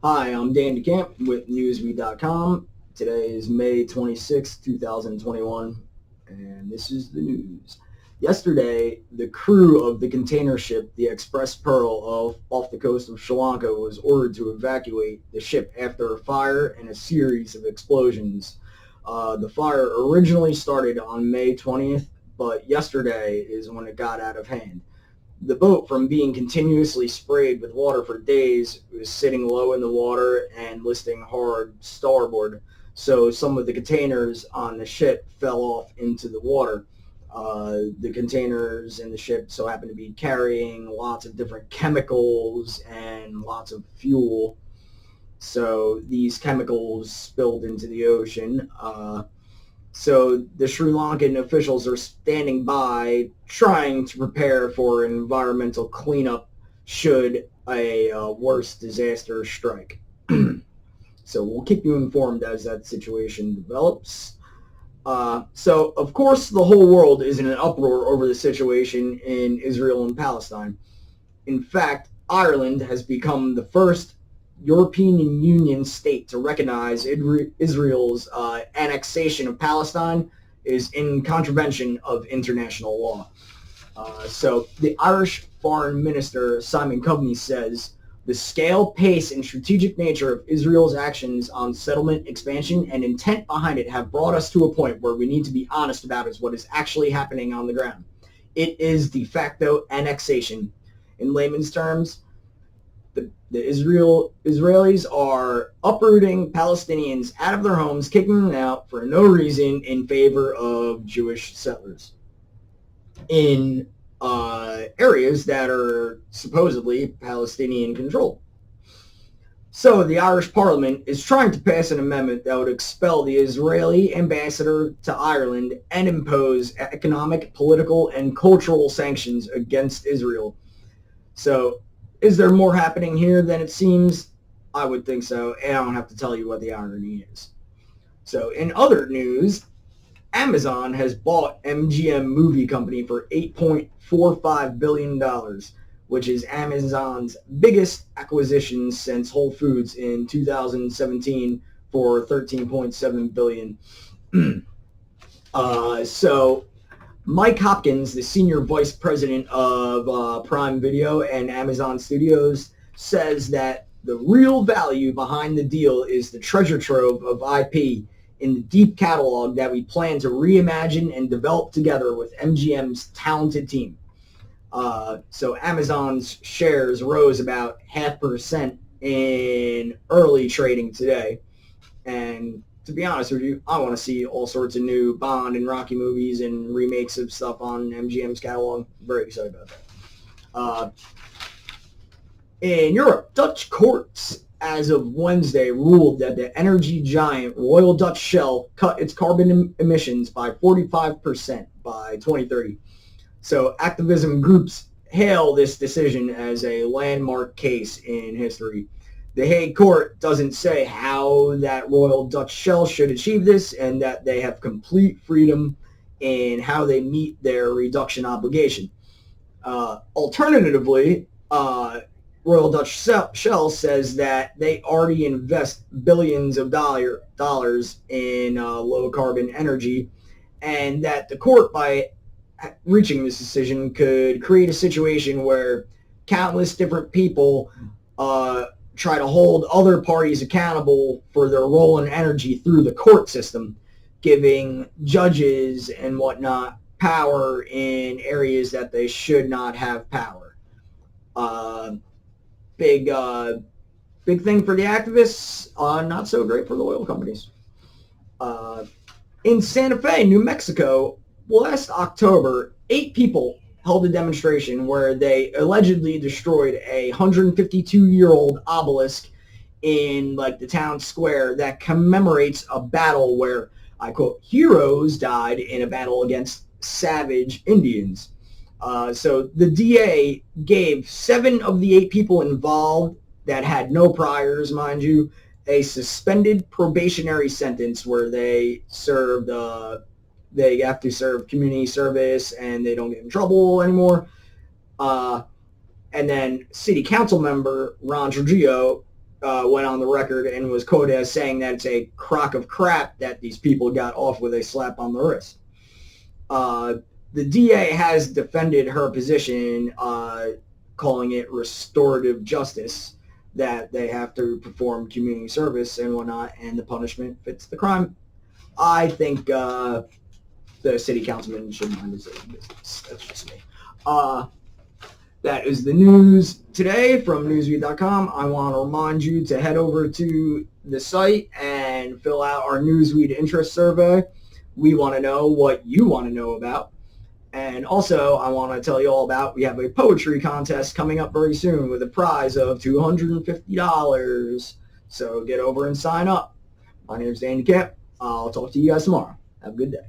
Hi, I'm Dan DeCamp with Newsweed.com. Today is May 26, 2021, and this is the news. Yesterday, the crew of the container ship, the Express Pearl, off the coast of Sri Lanka, was ordered to evacuate the ship after a fire and a series of explosions. The fire originally started on May 20th, but yesterday is when it got out of hand. The boat, from being continuously sprayed with water for days, was sitting low in the water and listing hard starboard. So some of the containers on the ship fell off into the water. The containers in the ship so happened to be carrying lots of different chemicals and lots of fuel. So these chemicals spilled into the ocean. So the Sri Lankan officials are standing by trying to prepare for environmental cleanup should a worse disaster strike. So we'll keep you informed as that situation develops. So, of course, the whole world is in an uproar over the situation in Israel and Palestine. In fact, Ireland has become the first European Union state to recognize Israel's annexation of Palestine is in contravention of international law. So the Irish Foreign Minister Simon Coveney says the scale, pace, and strategic nature of Israel's actions on settlement expansion and intent behind it have brought us to a point where we need to be honest about what is actually happening on the ground. It is de facto annexation. In layman's terms, the Israelis are uprooting Palestinians out of their homes, kicking them out for no reason in favor of Jewish settlers in areas that are supposedly Palestinian controlled. So the Irish Parliament is trying to pass an amendment that would expel the Israeli ambassador to Ireland and impose economic, political, and cultural sanctions against Israel. So is there more happening here than it seems? I would think so, and I don't have to tell you what the irony is. So in other news, Amazon has bought MGM Movie Company for $8.45 billion, which is Amazon's biggest acquisition since Whole Foods in 2017 for $13.7 billion. So Mike Hopkins, the senior vice president of Prime Video and Amazon Studios, says that the real value behind the deal is the treasure trove of IP in the deep catalog that we plan to reimagine and develop together with MGM's talented team. So Amazon's shares rose about 0.5% in early trading today. And to be honest with you, I want to see all sorts of new Bond and Rocky movies and remakes of stuff on MGM's catalog. Very excited about that. In Europe, Dutch courts, as of Wednesday, ruled that the energy giant Royal Dutch Shell cut its carbon emissions by 45% by 2030. So activism groups hail this decision as a landmark case in history. The Hague Court doesn't say how that Royal Dutch Shell should achieve this, and that they have complete freedom in how they meet their reduction obligation. Alternatively, Royal Dutch Shell says that they already invest billions of dollars in low carbon energy, and that the court, by reaching this decision, could create a situation where countless different people try to hold other parties accountable for their role in energy through the court system, giving judges and whatnot power in areas that they should not have power. Big thing for the activists, not so great for the oil companies. In Santa Fe, New Mexico, last October, 8 people held a demonstration where they allegedly destroyed a 152-year-old obelisk in the town square that commemorates a battle where, I quote, heroes died in a battle against savage Indians. So the DA gave 7 of the 8 people involved that had no priors, mind you, a suspended probationary sentence where they served they have to serve community service and they don't get in trouble anymore. And then city council member Ron Trujillo went on the record and was quoted as saying that it's a crock of crap that these people got off with a slap on the wrist. The DA has defended her position, calling it restorative justice, that they have to perform community service and whatnot, and the punishment fits the crime. I think the city councilman should mind his own business. That's just me. That is the news today from Newsweed.com. I want to remind you to head over to the site and fill out our Newsweed interest survey. We want to know what you want to know about. And also, I want to tell you all about, we have a poetry contest coming up very soon with a prize of $250. So get over and sign up. My name is Danny Camp. I'll talk to you guys tomorrow. Have a good day.